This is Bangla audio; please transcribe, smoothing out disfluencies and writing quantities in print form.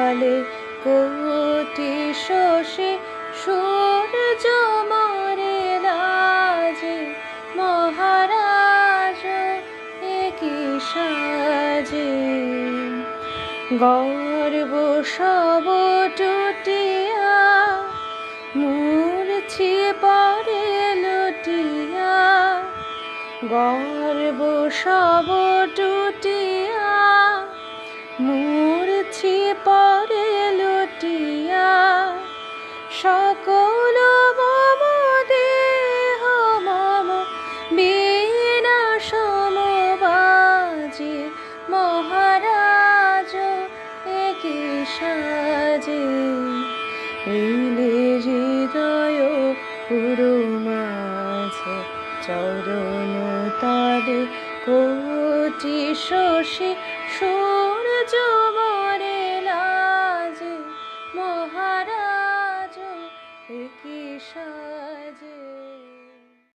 তালে কোটি শশী সূর্য মরে লাজে মহারাজ একই সাজে গর্ব সব টুটিয়া মূর্ছি পরে লুটিয়া গর্ব সব টুটিয়া মূর্ছি পরে লুটিয়া সকল মম দেহ মম বীণা সমবাজে মহারাজ একই সাজে এলে হৃদয় পুরো মাঝে চরণ তলে কোটি শশী সূর্য মরে